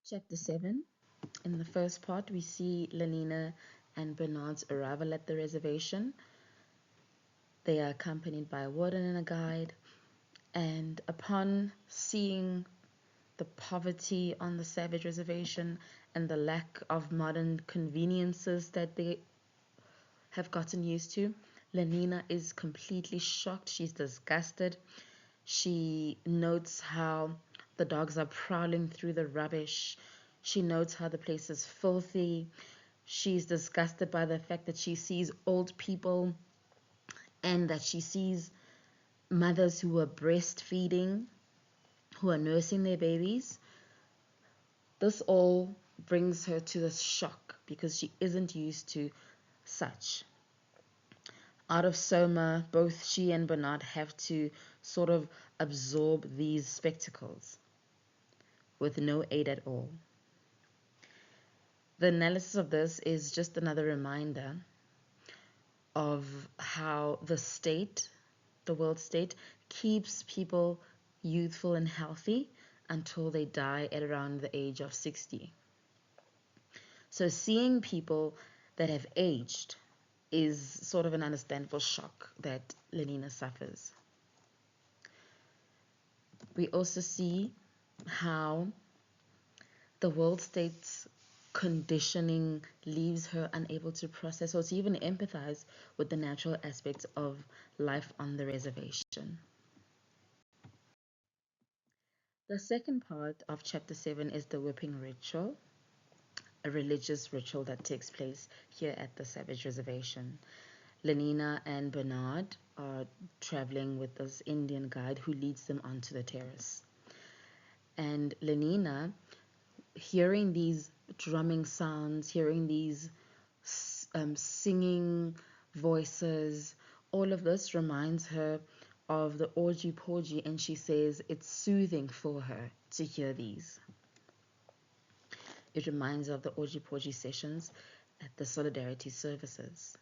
Chapter 7. In the first part, we see Lenina and Bernard's arrival at the reservation. They are accompanied by a warden and a guide, and upon seeing the poverty on the savage reservation and the lack of modern conveniences that they have gotten used to, Lenina is completely shocked. She's disgusted. She notes how the dogs are prowling through the rubbish. She notes how the place is filthy. She's disgusted by the fact that she sees old people and that she sees mothers who are breastfeeding, who are nursing their babies. This all brings her to this shock because she isn't used to such. Out of Soma, both she and Bernard have to sort of absorb these spectacles with no aid at all. The analysis of this is just another reminder of how the state, the world state, keeps people youthful and healthy until they die at around the age of 60. So seeing people that have aged is sort of an understandable shock that Lenina suffers. We also see how the world state's conditioning leaves her unable to process or to even empathize with the natural aspects of life on the reservation. The second part of chapter 7 is the whipping ritual, a religious ritual that takes place here at the Savage Reservation. Lenina and Bernard are traveling with this Indian guide who leads them onto the terrace. And Lenina, hearing these drumming sounds, hearing these singing voices, all of this reminds her of the orgy porgy, and she says it's soothing for her to hear these. It reminds her of the orgy porgy sessions at the solidarity services.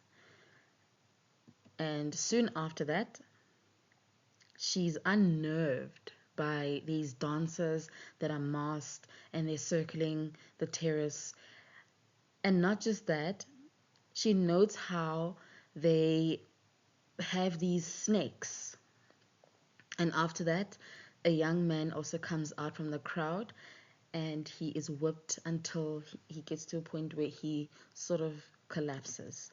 And soon after that, she's unnerved by these dancers that are masked and they're circling the terrace. And not just that, she notes how they have these snakes. And after that, a young man also comes out from the crowd and he is whipped until he gets to a point where he sort of collapses.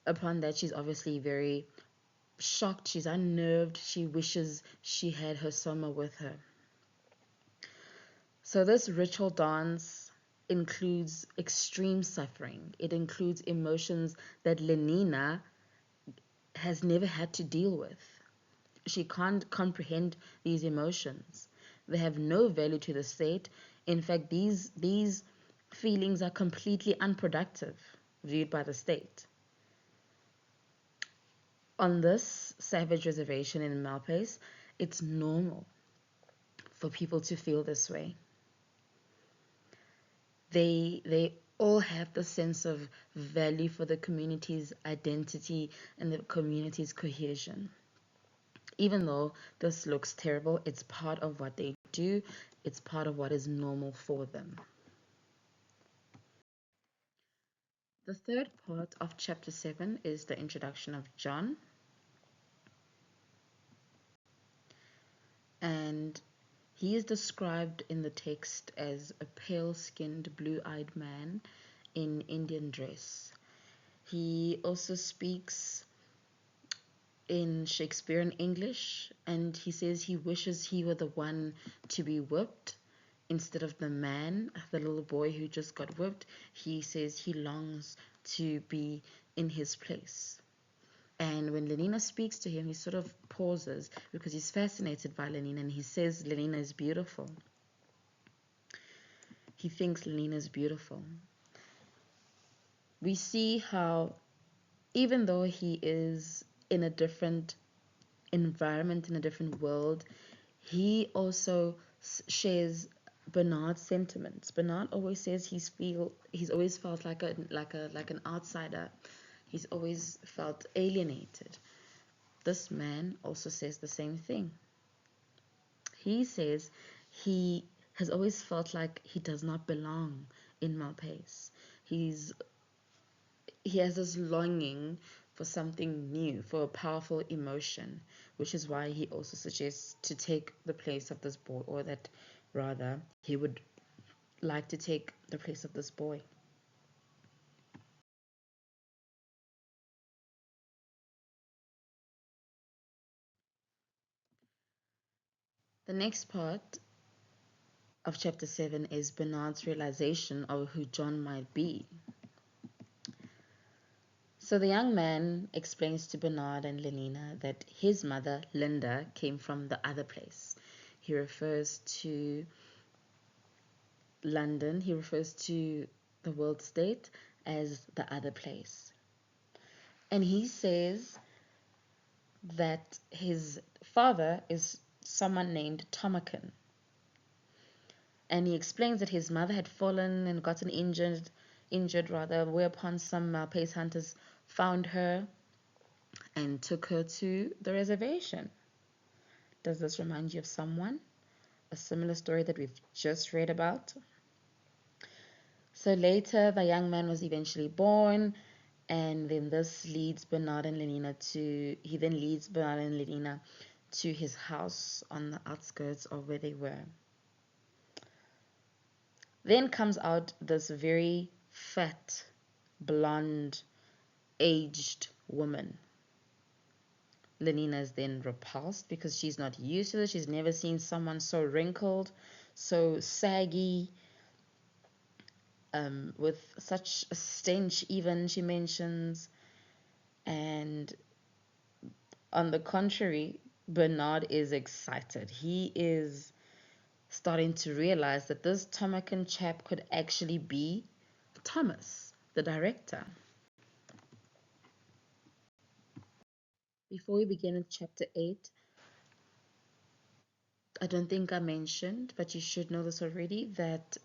Upon that, she's obviously very shocked, she's unnerved, she wishes she had her Soma with her. So this ritual dance includes extreme suffering. It includes emotions that Lenina has never had to deal with. She can't comprehend these emotions. They have no value to the state. In fact, these feelings are completely unproductive viewed by the state. On this savage reservation in Malpace, it's normal for people to feel this way. They all have the sense of value for the community's identity and the community's cohesion. Even though this looks terrible, it's part of what they do. It's part of what is normal for them. The third part of chapter 7 is the introduction of John. And he is described in the text as a pale-skinned, blue-eyed man in Indian dress. He also speaks in Shakespearean English, and he says he wishes he were the one to be whipped instead of the man, the little boy who just got whipped. He says he longs to be in his place. And when Lenina speaks to him, he sort of pauses because he's fascinated by Lenina, and he says Lenina is beautiful. He thinks Lenina is beautiful. We see how, even though he is in a different environment, in a different world, he also shares Bernard's sentiments. Bernard always says he's always felt like an outsider. He's always felt alienated. This man also says the same thing. He says he has always felt like he does not belong in Malpace. He has this longing for something new, for a powerful emotion, which is why he also suggests to take the place of this boy, or that rather, he would like to take the place of this boy. The next part of chapter 7 is Bernard's realization of who John might be. So the young man explains to Bernard and Lenina that his mother, Linda, came from the other place. He refers to London, he refers to the world state as the other place. And he says that his father is someone named Tomakin. And he explains that his mother had fallen and gotten injured rather, whereupon some Malpace hunters found her and took her to the reservation. Does this remind you of someone? A similar story that we've just read about? So later, the young man was eventually born, and then this leads Bernard and Lenina to his house on the outskirts of where they were. Then comes out this very fat, blonde, aged woman. Lenina is then repulsed because she's not used to this. She's never seen someone so wrinkled, so saggy, with such a stench, even, she mentions. And on the contrary, Bernard is excited. He is starting to realize that this Tomakin chap could actually be Thomas, the director. Before we begin with chapter 8, I don't think I mentioned, but you should know this already, that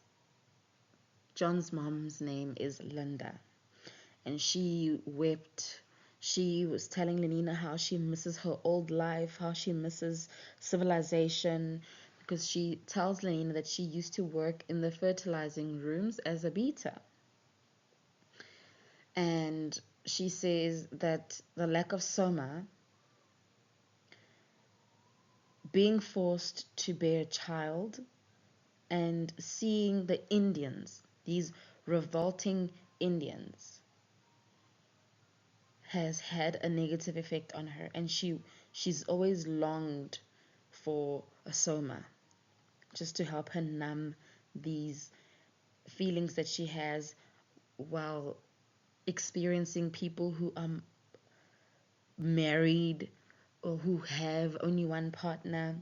John's mom's name is Linda. And she wept. She was telling Lenina how she misses her old life, how she misses civilization, because she tells Lenina that she used to work in the fertilizing rooms as a beater. And she says that the lack of soma, being forced to bear a child, and seeing the Indians, these revolting Indians, has had a negative effect on her, and she's always longed for a soma just to help her numb these feelings that she has while experiencing people who are married or who have only one partner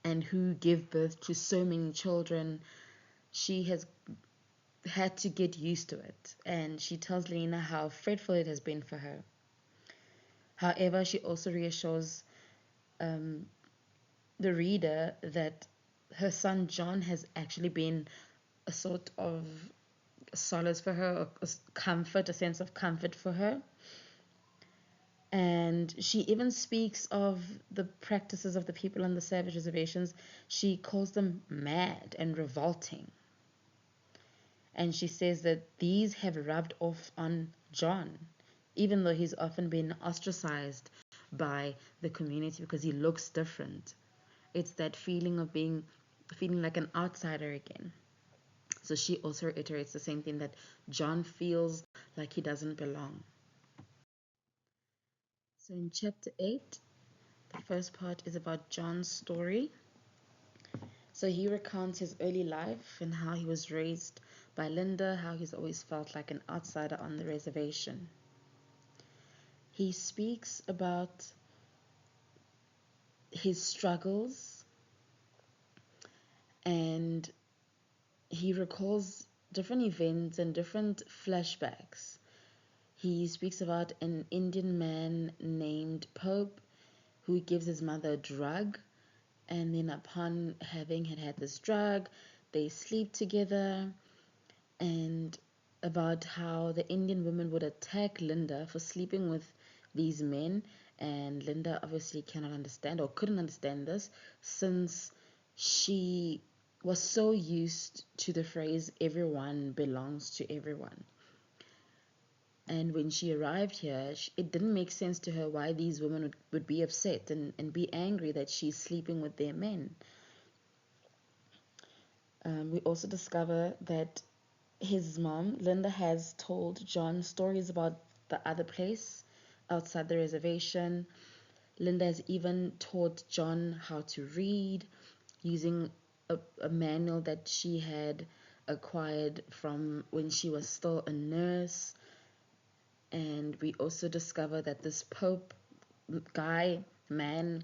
and who give birth to so many children. She has had to get used to it, and she tells Lena how fretful it has been for her. However, she also reassures the reader that her son John has actually been a sort of solace for her, a comfort, a sense of comfort for her. And she even speaks of the practices of the people on the savage reservations. She calls them mad and revolting. And she says that these have rubbed off on John, even though he's often been ostracized by the community because he looks different. It's that feeling of feeling like an outsider again. So she also reiterates the same thing, that John feels like he doesn't belong. So in chapter 8, the first part is about John's story. So he recounts his early life and how he was raised by Linda, how he's always felt like an outsider on the reservation. He speaks about his struggles, and he recalls different events and different flashbacks. He speaks about an Indian man named Pope who gives his mother a drug, and then upon having had this drug, they sleep together, and about how the Indian woman would attack Linda for sleeping with these men, and Linda obviously cannot understand or couldn't understand this since she was so used to the phrase everyone belongs to everyone. And when she arrived here, it didn't make sense to her why these women would be upset and be angry that she's sleeping with their men. We also discover that his mom, Linda, has told John stories about the other place outside the reservation. Linda has even taught John how to read using a manual that she had acquired from when she was still a nurse. And we also discover that this Pope man,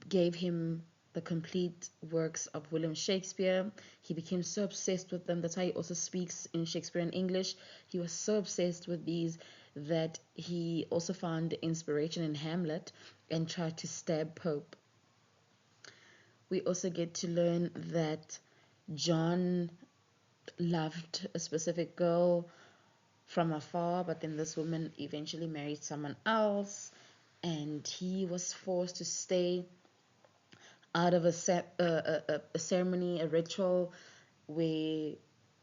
gave him the complete works of William Shakespeare. He became so obsessed with them. That's why he also speaks in Shakespearean English. He was so obsessed with these that he also found inspiration in Hamlet and tried to stab Pope. We also get to learn that John loved a specific girl from afar, but then this woman eventually married someone else, and he was forced to stay out of a ceremony, a ritual where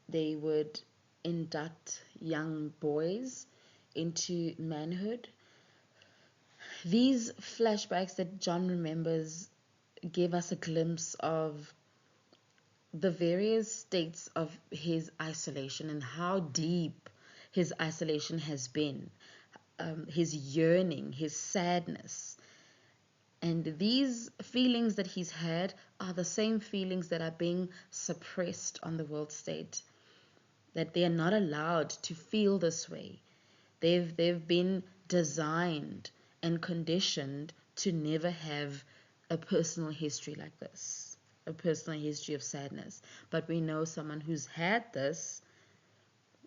they would induct young boys into manhood. These flashbacks that John remembers give us a glimpse of the various states of his isolation and how deep his isolation has been, his yearning, his sadness. And these feelings that he's had are the same feelings that are being suppressed on the world stage, that they are not allowed to feel this way. They've been designed and conditioned to never have a personal history like this, a personal history of sadness. But we know someone who's had this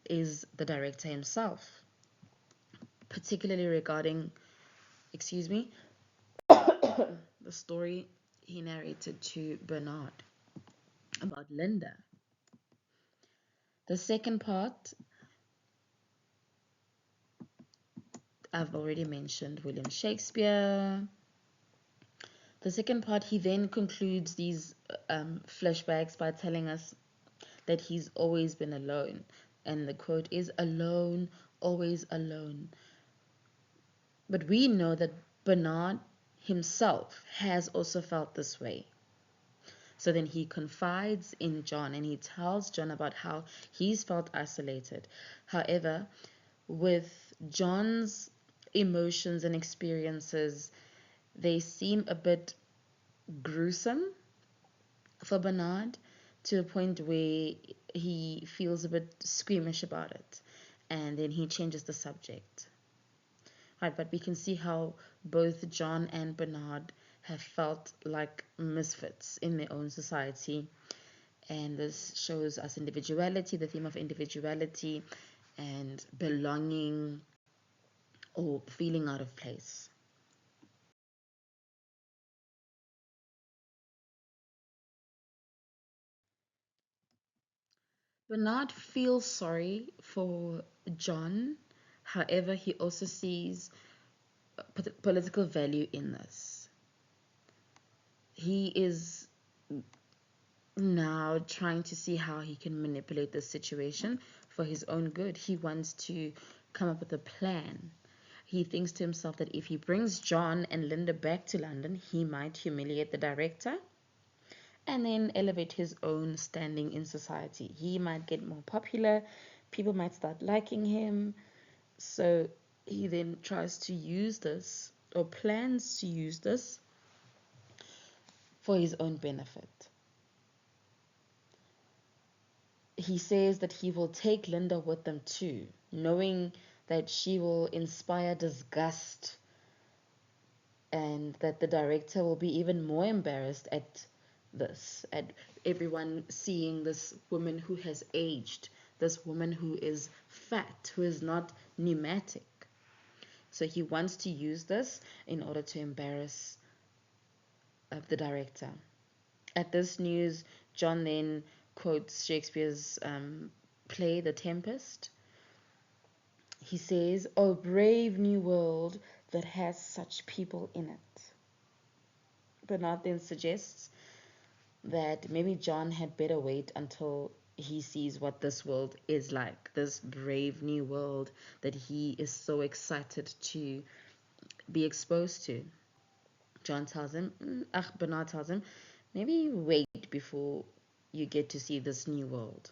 is the director himself, particularly regarding, the story he narrated to Bernard about Linda. The second part, I've already mentioned William Shakespeare. The second part, he then concludes these flashbacks by telling us that he's always been alone. And the quote is, "Alone, always alone." But we know that Bernard himself has also felt this way. So then he confides in John and he tells John about how he's felt isolated. However, with John's emotions and experiences, they seem a bit gruesome for Bernard, to the point where he feels a bit squeamish about it, and then he changes the subject. Right, but we can see how both John and Bernard have felt like misfits in their own society, and this shows us individuality, the theme of individuality and belonging or feeling out of place. Bernard feels sorry for John. However, he also sees political value in this. He is now trying to see how he can manipulate the situation for his own good. He wants to come up with a plan. He thinks to himself that if he brings John and Linda back to London, he might humiliate the director and then elevate his own standing in society. He might get more popular, people might start liking him. So he then tries to use this, or plans to use this, for his own benefit. He says that he will take Linda with them too, knowing that she will inspire disgust and that the director will be even more embarrassed at this, at everyone seeing this woman who has aged, this woman who is fat, who is not pneumatic. So he wants to use this in order to embarrass the director. At this news, John then quotes Shakespeare's play, The Tempest. He says, "Oh, brave new world that has such people in it." Bernard then suggests that maybe John had better wait until he sees what this world is like, this brave new world that he is so excited to be exposed to. John tells him, Bernard tells him, maybe wait before you get to see this new world.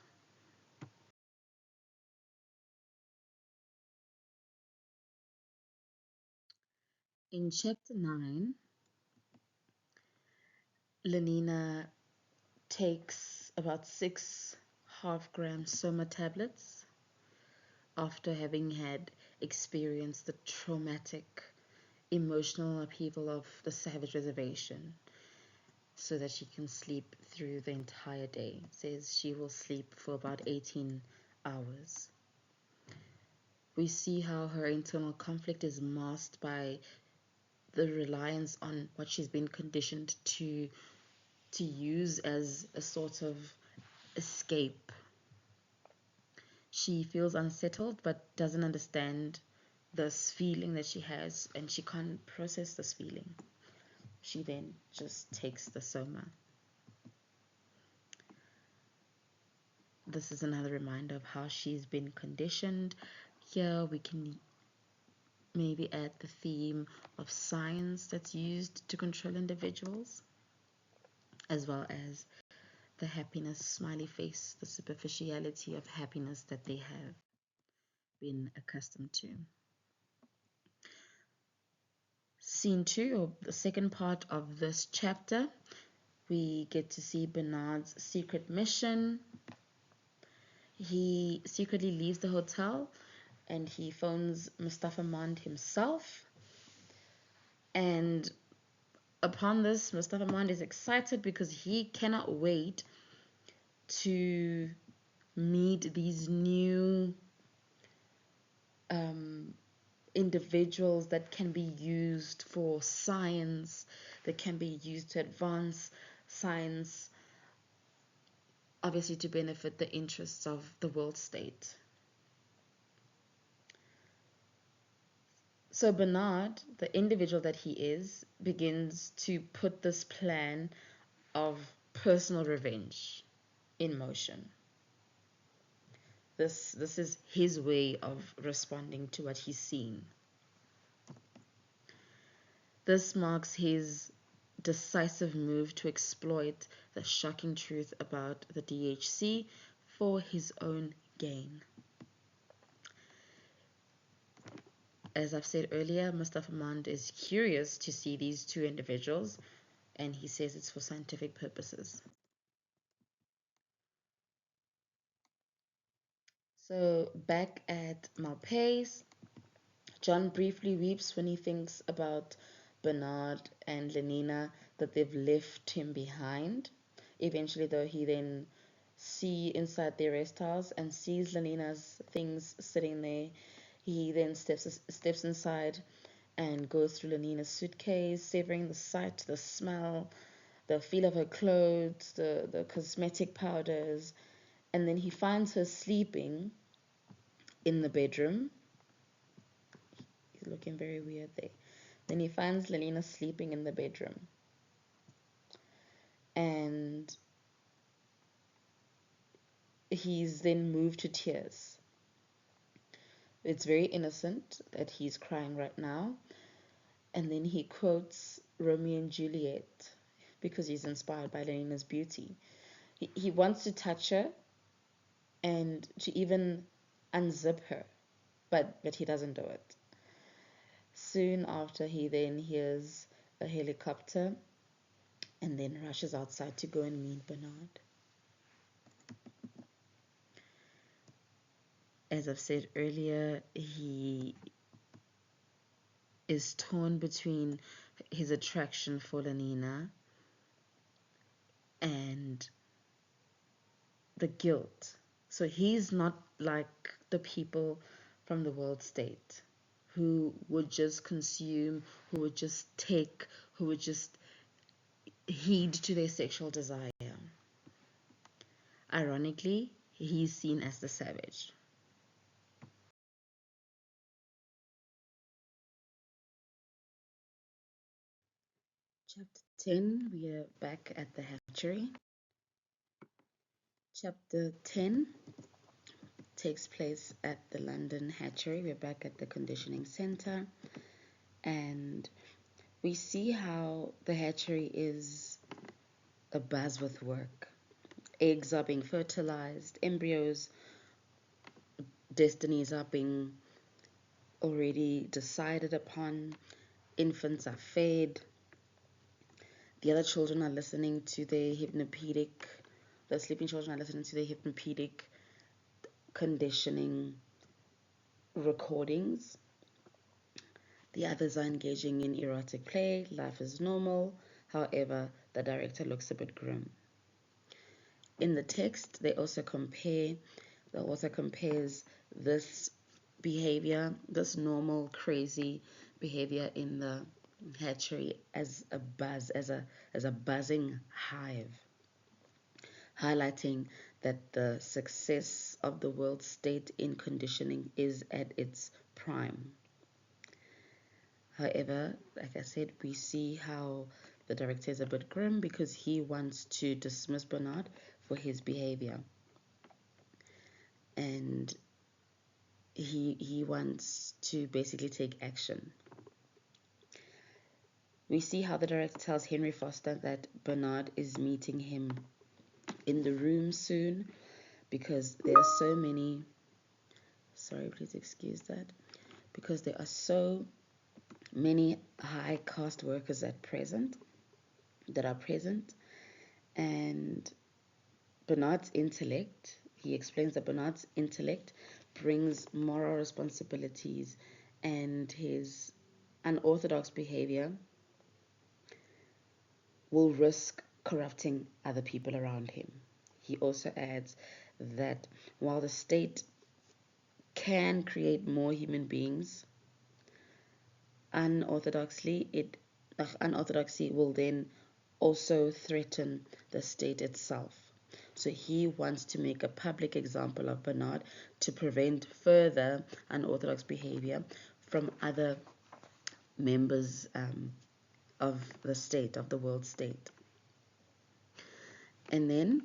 In chapter 9, Lenina takes about 6 half-gram Soma tablets after having had experienced the traumatic emotional upheaval of the Savage Reservation so that she can sleep through the entire day. It says she will sleep for about 18 hours. We see how her internal conflict is masked by the reliance on what she's been conditioned to use as a sort of escape. She feels unsettled but doesn't understand this feeling that she has, and she can't process this feeling. She then just takes the Soma. This is another reminder of how she's been conditioned. Here we can maybe add the theme of science that's used to control individuals, as well as the happiness smiley face, the superficiality of happiness that they have been accustomed to. Scene 2, or the second part of this chapter, we get to see Bernard's secret mission. He secretly leaves the hotel and he phones Mustafa Mond himself. And upon this, Mustafa Mond is excited because he cannot wait to meet these new individuals that can be used for science, that can be used to advance science, obviously to benefit the interests of the world state. So Bernard, the individual that he is, begins to put this plan of personal revenge in motion. This is his way of responding to what he's seen. This marks his decisive move to exploit the shocking truth about the DHC for his own gain. As I've said earlier, Mustafa Mond is curious to see these two individuals, and he says it's for scientific purposes. So back at Malpais, John briefly weeps when he thinks about Bernard and Lenina, that they've left him behind. Eventually, though, he then sees inside their rest house and sees Lenina's things sitting there. He then steps inside and goes through Lenina's suitcase, savoring the sight, the smell, the feel of her clothes, the cosmetic powders, and then he finds her sleeping in the bedroom. He's looking very weird there. Then he finds Lenina sleeping in the bedroom. And he's then moved to tears. It's very innocent that he's crying right now. And then he quotes Romeo and Juliet because he's inspired by Lenina's beauty. He wants to touch her and to even unzip her, but he doesn't do it. Soon after, he then hears a helicopter and then rushes outside to go and meet Bernard. As I've said earlier, he is torn between his attraction for Lenina and the guilt. So he's not like the people from the world state who would just consume, who would just take, who would just heed to their sexual desire. Ironically, he's seen as the savage. Chapter 10, we are back at the hatchery. Chapter 10 takes place at the London hatchery. We're back at the conditioning center, and we see how the hatchery is abuzz with work. Eggs are being fertilized, embryos, destinies are being already decided upon, infants are fed, the other children are listening to the sleeping children are listening to the hypnopedic conditioning recordings. The others are engaging in erotic play. Life is normal. However, the director looks a bit grim. In the text, the author compares this behavior, this normal, crazy behavior in the hatchery as a buzzing hive, highlighting that the success of the world state in conditioning is at its prime. However, like I said, we see how the director is a bit grim because he wants to dismiss Bernard for his behavior. And he wants to basically take action. We see how the director tells Henry Foster that Bernard is meeting him in the room soon because there are so many, please excuse that, because there are so many high caste workers that are present, and he explains that Bernard's intellect brings moral responsibilities, and his unorthodox behavior will risk corrupting other people around him. He also adds that while the state can create more human beings, unorthodoxy will then also threaten the state itself. So he wants to make a public example of Bernard to prevent further unorthodox behavior from other members of the state, of the world state. And then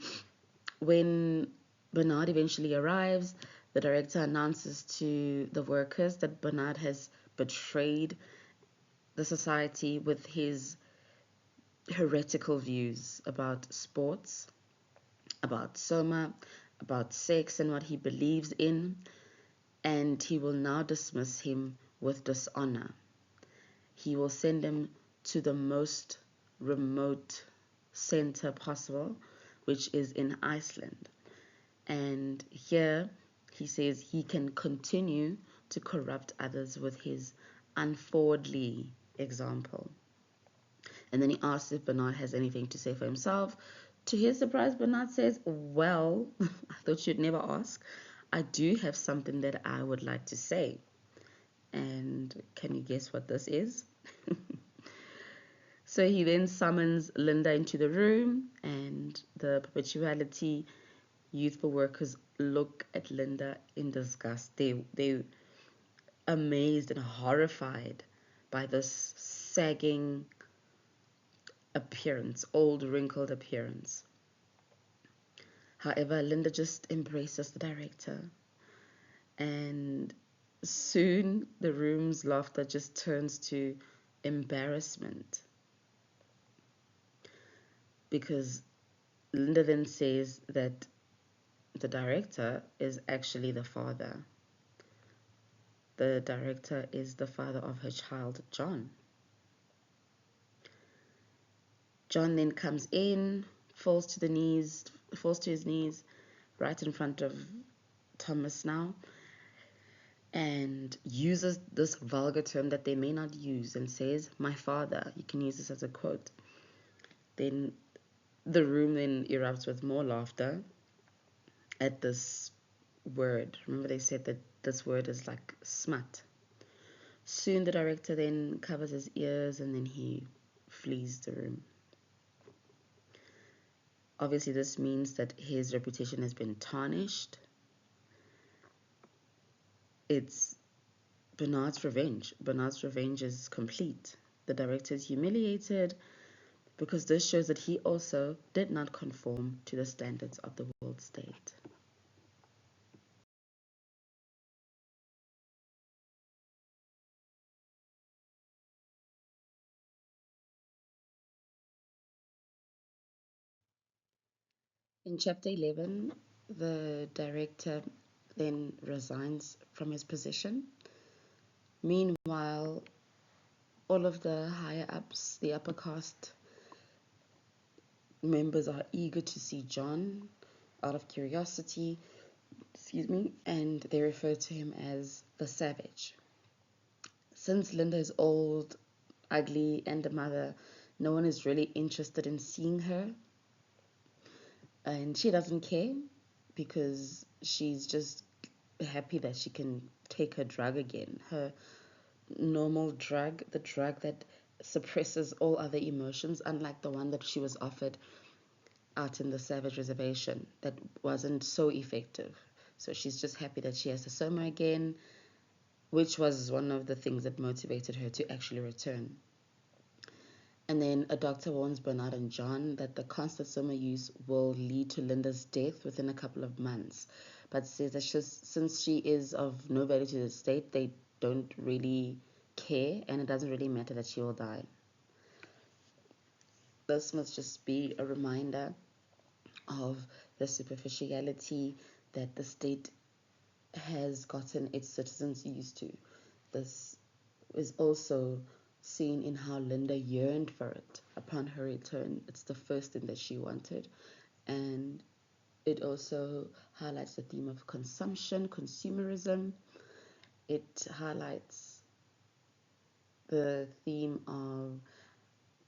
when Bernard eventually arrives, the director announces to the workers that Bernard has betrayed the society with his heretical views about sports, about Soma, about sex and what he believes in, and he will now dismiss him with dishonor. He will send him to the most remote center possible, which is in Iceland. And here he says he can continue to corrupt others with his unforwardly example. And then he asks if Bernard has anything to say for himself. To his surprise, Bernard says, well, I thought you'd never ask. I do have something that I would like to say. And can you guess what this is? So he then summons Linda into the room, and the perpetuality youthful workers look at Linda in disgust. They're amazed and horrified by this sagging appearance, old wrinkled appearance. However, Linda just embraces the director, and soon the room's laughter just turns to embarrassment, because Linda then says that the director is actually the father. The director is the father of her child, John. John then comes in, falls to his knees right in front of Thomas now, and uses this vulgar term that they may not use and says, "My father." You can use this as a quote. Then the room then erupts with more laughter at this word. Remember, they said that this word is like smut. Soon the director then covers his ears and then he flees the room. Obviously, this means that his reputation has been tarnished. It's Bernard's revenge. Bernard's revenge is complete. The director is humiliated, because this shows that he also did not conform to the standards of the world state. In chapter 11, the director then resigns from his position. Meanwhile, all of the higher ups, the upper caste members, are eager to see John out of curiosity, excuse me, and they refer to him as the Savage. Since Linda is old, ugly, and a mother, no one is really interested in seeing her. And she doesn't care because she's just happy that she can take her drug again. Her normal drug, the drug that suppresses all other emotions, unlike the one that she was offered out in the Savage Reservation that wasn't so effective. So she's just happy that she has the soma again, which was one of the things that motivated her to actually return. And then a doctor warns Bernard and John that the constant soma use will lead to Linda's death within a couple of months, but says that since she is of no value to the state, they don't really care, and it doesn't really matter that she will die. This must just be a reminder of the superficiality that the state has gotten its citizens used to. This is also seen in how Linda yearned for it upon her return. It's the first thing that she wanted. And it also highlights the theme of consumption, consumerism. It highlights the theme of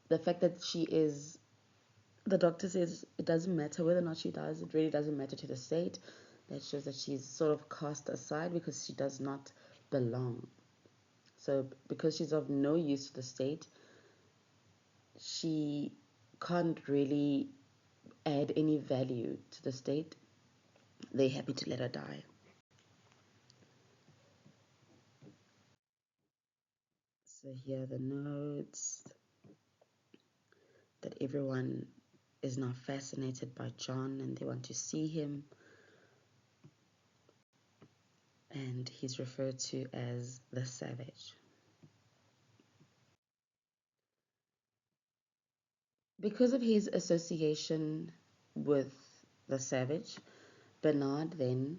the fact that she is, the doctor says it doesn't matter whether or not she dies, it really doesn't matter to the state. That shows that she's sort of cast aside because she does not belong. So, because she's of no use to the state, she can't really add any value to the state. They're happy to let her die. So, here are the notes that everyone is now fascinated by John and they want to see him. And he's referred to as the Savage. Because of his association with the Savage, Bernard then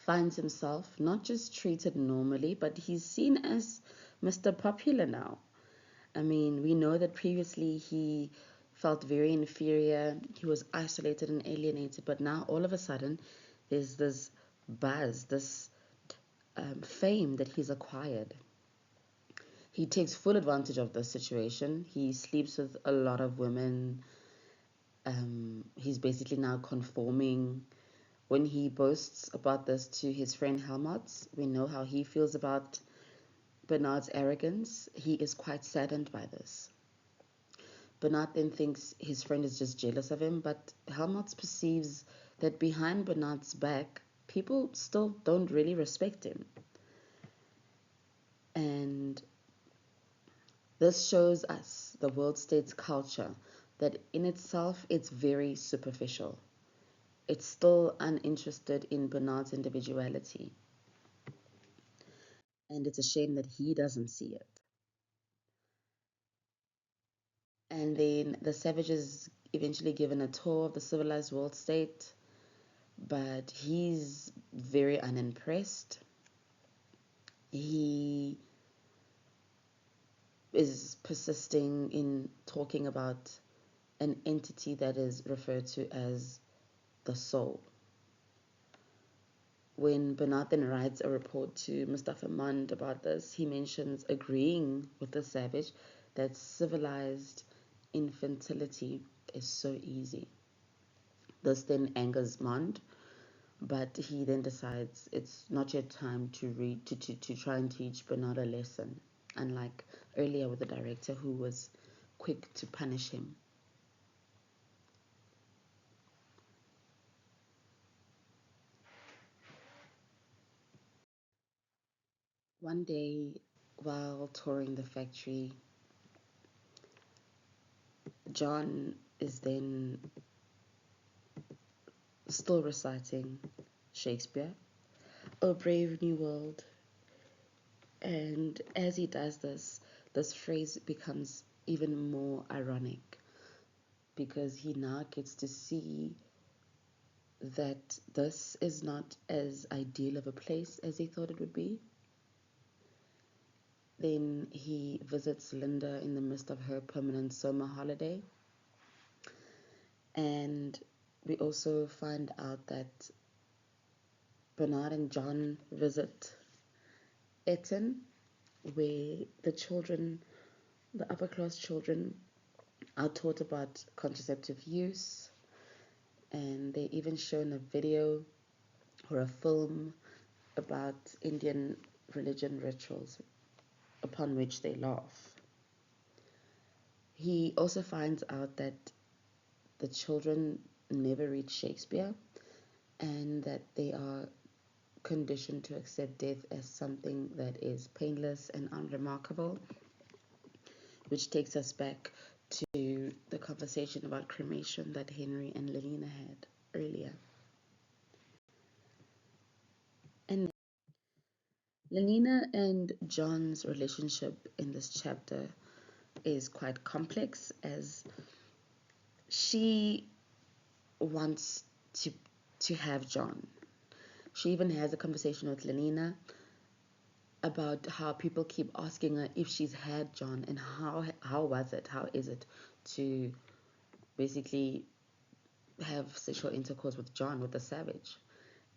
finds himself not just treated normally, but he's seen as Mr. Popular now. I mean, we know that previously he felt very inferior, he was isolated and alienated, but now all of a sudden there's this buzz, this fame that he's acquired. He takes full advantage of the situation. He sleeps with a lot of women. He's basically now conforming. When he boasts about this to his friend Helmut, we know how he feels about Bernard's arrogance. He is quite saddened by this. Bernard then thinks his friend is just jealous of him, but Helmut perceives that behind Bernard's back, people still don't really respect him. And this shows us the world state's culture, that in itself it's very superficial. It's still uninterested in Bernard's individuality. And it's a shame that he doesn't see it. And then the Savage is eventually given a tour of the civilized world state, but he's very unimpressed. He is persisting in talking about an entity that is referred to as the soul. When Bernard then writes a report to Mustafa Mond about this, he mentions agreeing with the Savage that civilized infantility is so easy. This then angers Mond, but he then decides it's not yet time to read to try and teach Bernard a lesson, unlike earlier with the director who was quick to punish him. One day, while touring the factory, John is then still reciting Shakespeare, O Brave New World. And as he does this, this phrase becomes even more ironic because he now gets to see that this is not as ideal of a place as he thought it would be. Then he visits Linda in the midst of her permanent summer holiday. And we also find out that Bernard and John visit Eton, where the children, the upper class children, are taught about contraceptive use, and they even shown a video or a film about Indian religion rituals upon which they laugh. He also finds out that the children never read Shakespeare and that they are conditioned to accept death as something that is painless and unremarkable, which takes us back to the conversation about cremation that Henry and Lalina had earlier. And Lalina and John's relationship in this chapter is quite complex, as she wants to have John. She even has a conversation with Lalina about how people keep asking her if she's had John and how is it to basically have sexual intercourse with John, with the savage.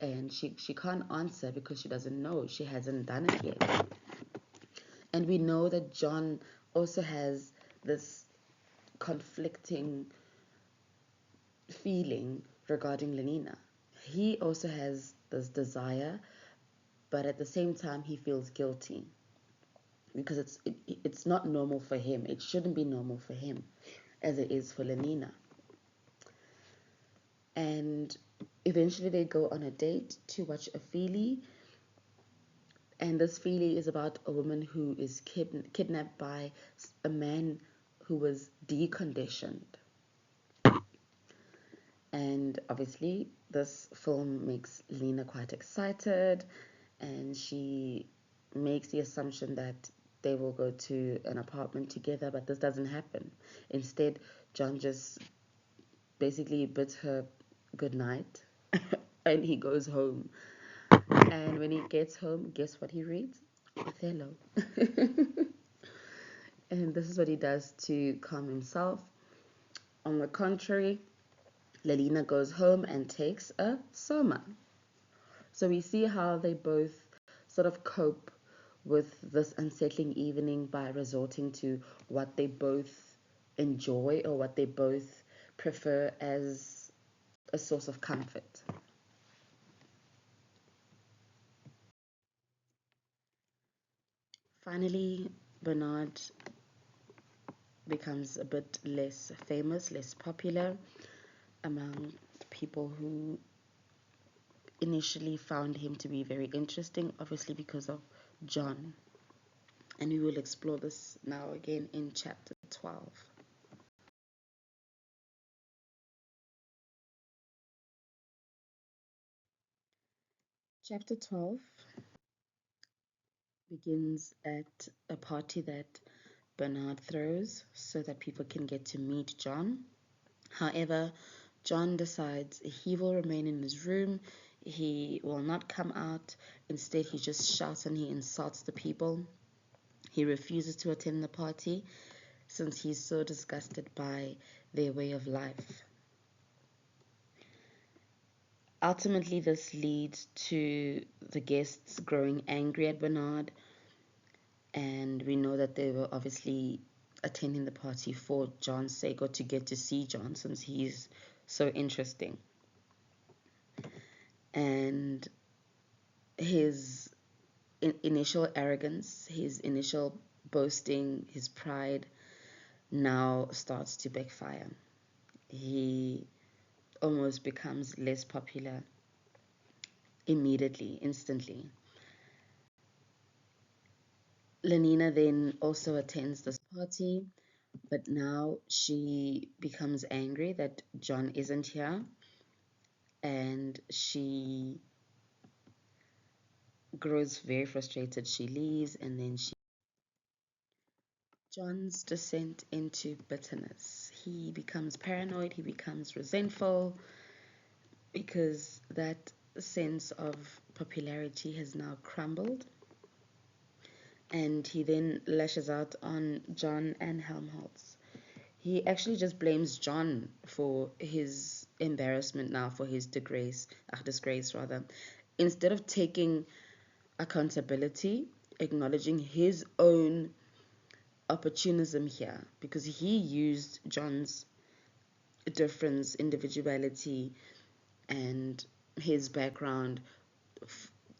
And she can't answer because she doesn't know. She hasn't done it yet. And we know that John also has this conflicting feeling regarding Lenina. He also has this desire, but at the same time he feels guilty because it's not normal for him. It shouldn't be normal for him as it is for Lenina. And eventually they go on a date to watch a feelie, and this feelie is about a woman who is kidnapped by a man who was deconditioned. And obviously this film makes Lena quite excited, and she makes the assumption that they will go to an apartment together, but this doesn't happen. Instead, John just basically bids her good night and he goes home. And when he gets home, guess what he reads? Othello. And this is what he does to calm himself. On the contrary, Lalina goes home and takes a soma. So we see how they both sort of cope with this unsettling evening by resorting to what they both enjoy or what they both prefer as a source of comfort. Finally, Bernard becomes a bit less famous, less popular among people who initially found him to be very interesting, obviously because of John. And we will explore this now again in chapter 12. Chapter 12 begins at a party that Bernard throws so that people can get to meet John. However, John decides he will remain in his room. He will not come out. Instead, he just shouts and he insults the people. He refuses to attend the party since he's so disgusted by their way of life. Ultimately, this leads to the guests growing angry at Bernard, and we know that they were obviously attending the party for John's sake or to get to see John since he's so interesting. And his initial arrogance, his initial boasting, his pride now starts to backfire. He almost becomes less popular immediately, instantly. Lenina then also attends this party, But now she becomes angry that John isn't here, and she grows very frustrated. She leaves, and then John's descent into bitterness. He becomes paranoid, he becomes resentful because that sense of popularity has now crumbled. And he then lashes out on John and Helmholtz. He actually just blames John for his embarrassment now, for his disgrace rather, instead of taking accountability, acknowledging his own opportunism here, because he used John's difference, individuality, and his background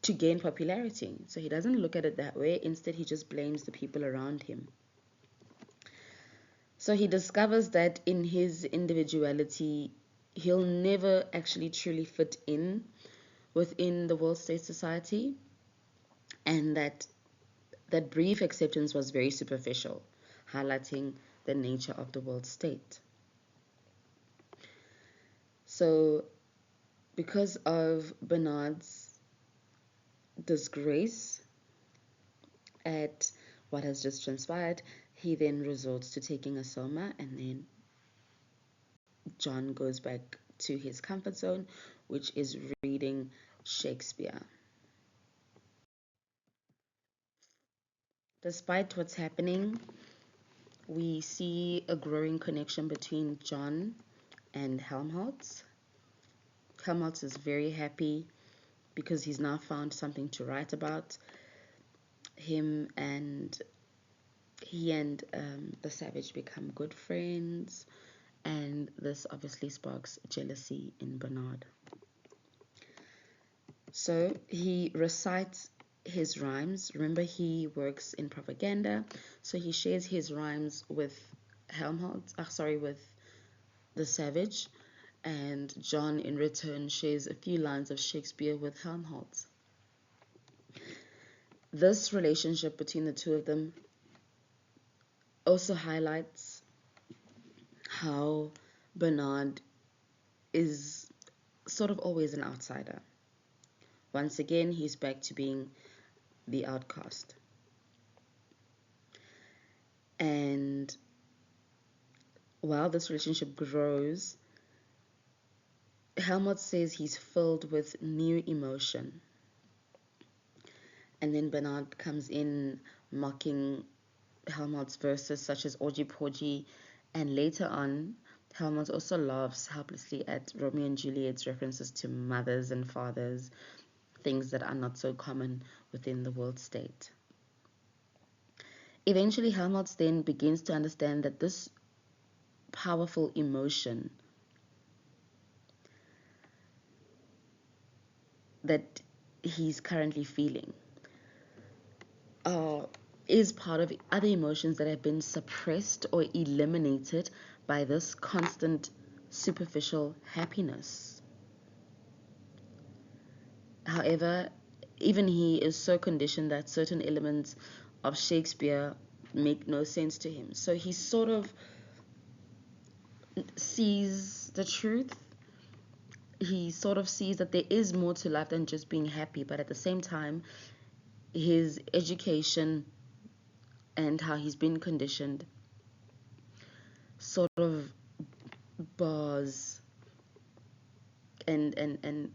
to gain popularity. So he doesn't look at it that way. Instead, he just blames the people around him. So he discovers that in his individuality, he'll never actually truly fit in within the World State Society, and that brief acceptance was very superficial, highlighting the nature of the world state. So, because of Bernard's disgrace at what has just transpired, he then resorts to taking a soma, and then John goes back to his comfort zone, which is reading Shakespeare. Despite what's happening, we see a growing connection between John and Helmholtz. Helmholtz is very happy because he's now found something to write about. Him and the savage become good friends, and this obviously sparks jealousy in Bernard. So he recites his rhymes. Remember, he works in propaganda, so he shares his rhymes with with the savage, and John in return shares a few lines of Shakespeare with Helmholtz. This relationship between the two of them also highlights how Bernard is sort of always an outsider. Once again, he's back to being the outcast. And while this relationship grows, Helmut says he's filled with new emotion. And then Bernard comes in mocking Helmut's verses such as Orgy Porgy, and later on, Helmut also laughs helplessly at Romeo and Juliet's references to mothers and fathers, things that are not so common within the world state. Eventually, Helmut then begins to understand that this powerful emotion that he's currently feeling is part of other emotions that have been suppressed or eliminated by this constant superficial happiness. However, even he is so conditioned that certain elements of Shakespeare make no sense to him. So he sort of sees the truth. He sort of sees that there is more to life than just being happy, but at the same time, his education and how he's been conditioned sort of bars and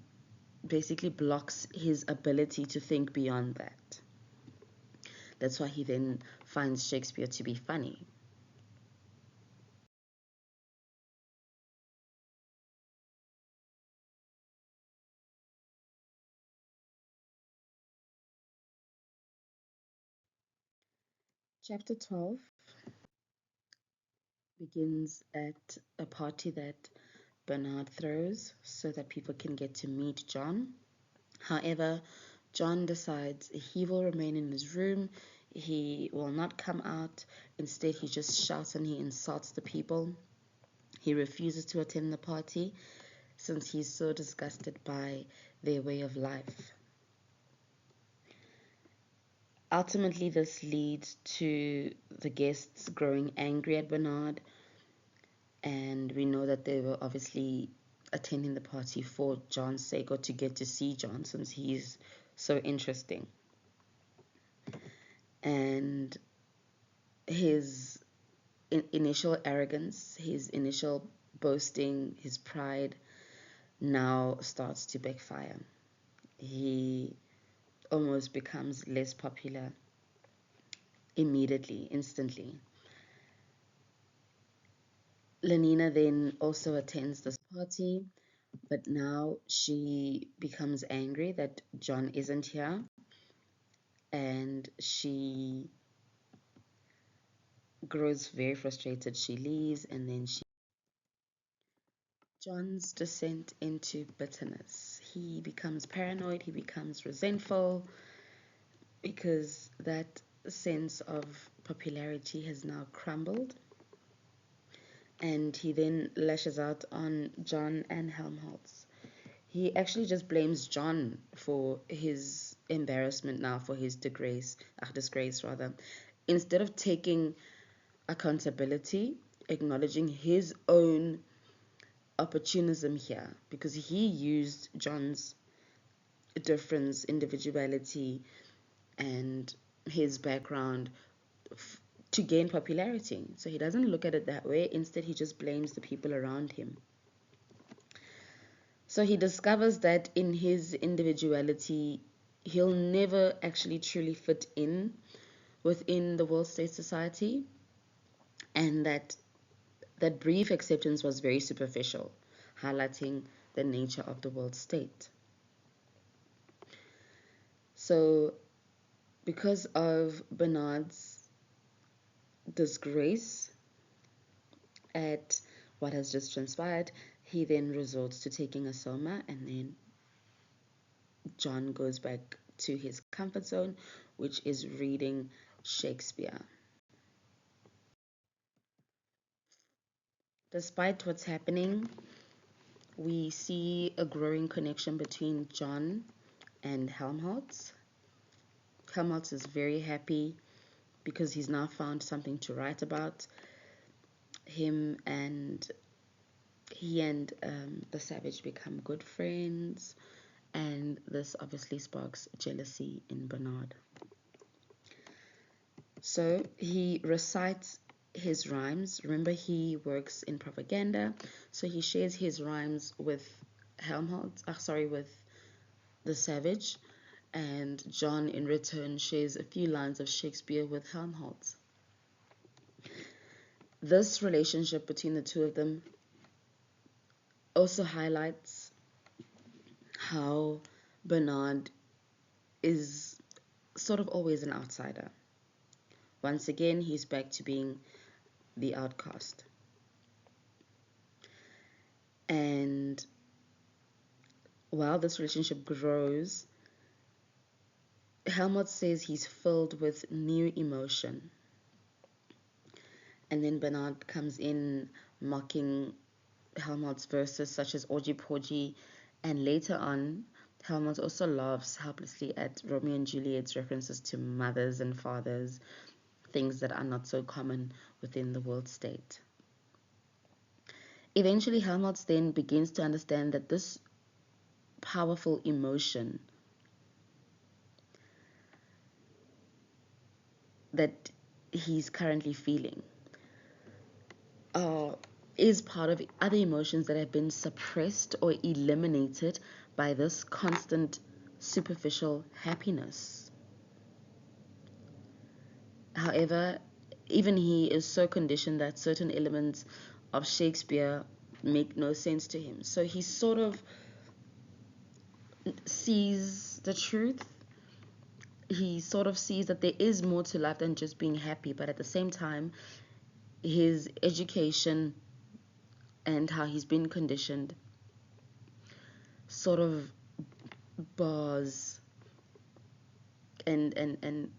basically blocks his ability to think beyond that. That's why he then finds Shakespeare to be funny. Chapter 12 begins at a party that Bernard throws so that people can get to meet John. However, John decides he will remain in his room. He will not come out. Instead, he just shouts and he insults the people. He refuses to attend the party since he's so disgusted by their way of life. Ultimately, this leads to the guests growing angry at Bernard, and we know that they were obviously attending the party for John's sake, or to get to see John since he's so interesting. And his initial arrogance, his initial boasting, his pride now starts to backfire. He almost becomes less popular immediately, instantly. Lenina then also attends this party, but now she becomes angry that John isn't here, and she grows very frustrated. She leaves, and then John's descent into bitterness. He becomes paranoid, he becomes resentful, because that sense of popularity has now crumbled. And he then lashes out on John and Helmholtz. He actually just blames John for his embarrassment now, for his disgrace rather, instead of taking accountability, acknowledging his own opportunism here, because he used John's difference, individuality, and his background to gain popularity. So he doesn't look at it that way. Instead, he just blames the people around him. So he discovers that in his individuality, he'll never actually truly fit in within the World State Society, and that brief acceptance was very superficial, highlighting the nature of the world state. So because of Bernard's disgrace at what has just transpired, he then resorts to taking a soma, and then John goes back to his comfort zone, which is reading Shakespeare. Despite what's happening, we see a growing connection between John and Helmholtz. Helmholtz is very happy because he's now found something to write about. He and the savage become good friends, and this obviously sparks jealousy in Bernard. So he recites his rhymes. Remember, he works in propaganda, so he shares his rhymes with with the savage, and John in return shares a few lines of Shakespeare with Helmholtz. This relationship between the two of them also highlights how Bernard is sort of always an outsider. Once again, he's back to being the outcast. And while this relationship grows, Helmholtz says he's filled with new emotion. And then Bernard comes in mocking Helmholtz's verses such as Orgy Porgy, and later on, Helmholtz also laughs helplessly at Romeo and Juliet's references to mothers and fathers, things that are not so common within the world state. Eventually, Helmholtz then begins to understand that this powerful emotion that he's currently feeling is part of other emotions that have been suppressed or eliminated by this constant superficial happiness. However, even he is so conditioned that certain elements of Shakespeare make no sense to him. So he sort of sees the truth. He sort of sees that there is more to life than just being happy, but at the same time, his education and how he's been conditioned sort of bars and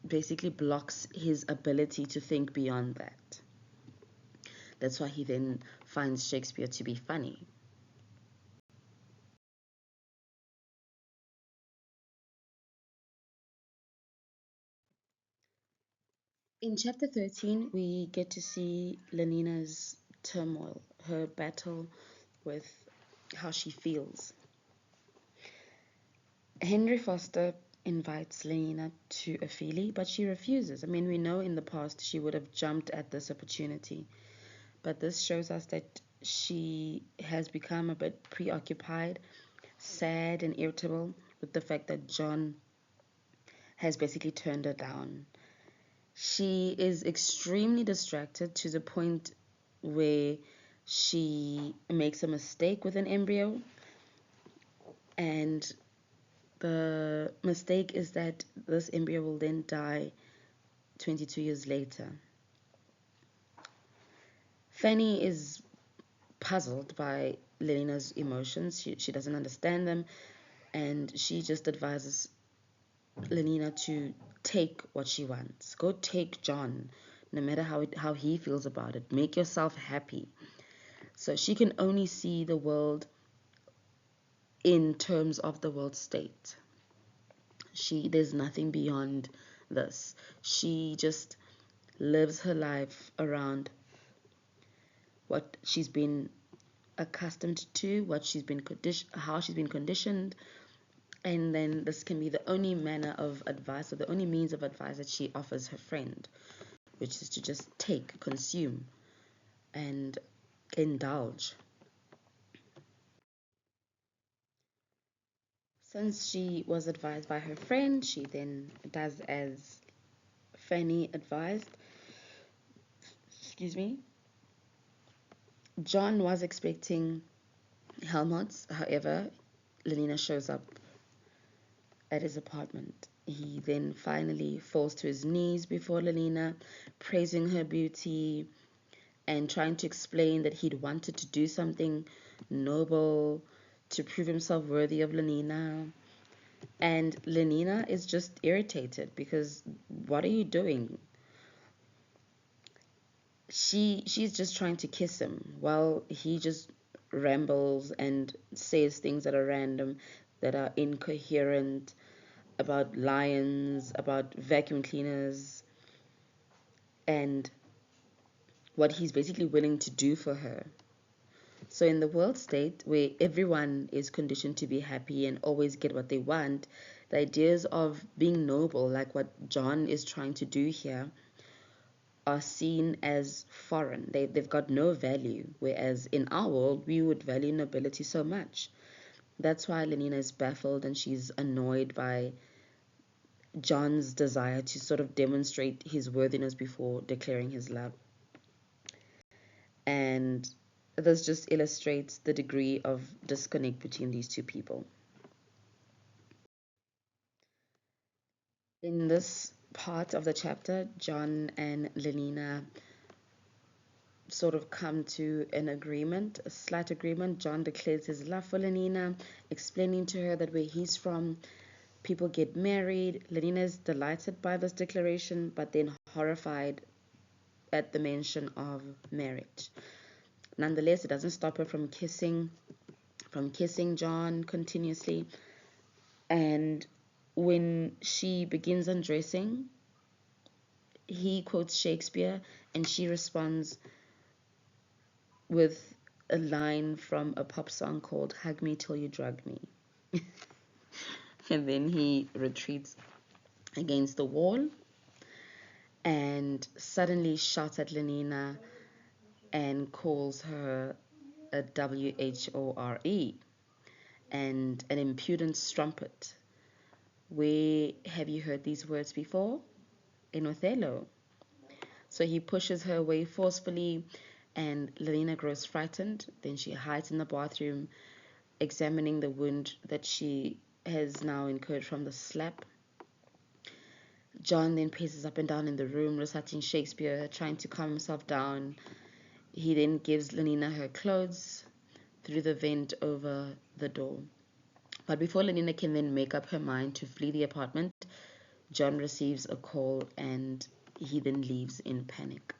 basically blocks his ability to think beyond that. That's why he then finds Shakespeare to be funny. In chapter 13, we get to see Lenina's turmoil, her battle with how she feels. Henry Foster invites Lenina to Ophelia, but she refuses. I mean, we know in the past she would have jumped at this opportunity, but this shows us that she has become a bit preoccupied, sad, and irritable with the fact that John has basically turned her down. She is extremely distracted to the point where she makes a mistake with an embryo, and the mistake is that this embryo will then die 22 years later. Fanny is puzzled by Lenina's emotions. She doesn't understand them, and she just advises Lenina to take what she wants. Go take John, no matter how he feels about it. Make yourself happy. So she can only see the world in terms of the world state. There's nothing beyond this. She just lives her life around what she's been accustomed to, what she's been how she's been conditioned, and then this can be the only manner of advice or the only means of advice that she offers her friend, which is to just take, consume, and indulge. Since she was advised by her friend, she then does as Fanny advised. Excuse me. John was expecting Helmholtz. However, Lenina shows up at his apartment. He then finally falls to his knees before Lenina, praising her beauty and trying to explain that he'd wanted to do something noble to prove himself worthy of Lenina. And Lenina is just irritated because what are you doing? She's just trying to kiss him while he just rambles and says things that are random, that are incoherent, about lions, about vacuum cleaners, and what he's basically willing to do for her. So in the world state where everyone is conditioned to be happy and always get what they want, the ideas of being noble, like what John is trying to do here, are seen as foreign. They've got no value, whereas in our world, we would value nobility so much. That's why Lenina is baffled and she's annoyed by John's desire to sort of demonstrate his worthiness before declaring his love. And this just illustrates the degree of disconnect between these two people. In this part of the chapter, John and Lenina sort of come to an agreement, a slight agreement. John declares his love for Lenina, explaining to her that where he's from, people get married. Lenina is delighted by this declaration, but then horrified at the mention of marriage. Nonetheless, it doesn't stop her from kissing John continuously. And when she begins undressing, he quotes Shakespeare and she responds with a line from a pop song called Hug Me Till You Drug Me. And then he retreats against the wall and suddenly shouts at Lenina and calls her a WHORE and an impudent strumpet. Where have you heard these words before? In Othello. So he pushes her away forcefully, and Lenina grows frightened. Then she hides in the bathroom, examining the wound that she has now incurred from the slap. John then paces up and down in the room, reciting Shakespeare, trying to calm himself down. He then gives Lenina her clothes through the vent over the door. But before Lenina can then make up her mind to flee the apartment, John receives a call and he then leaves in panic.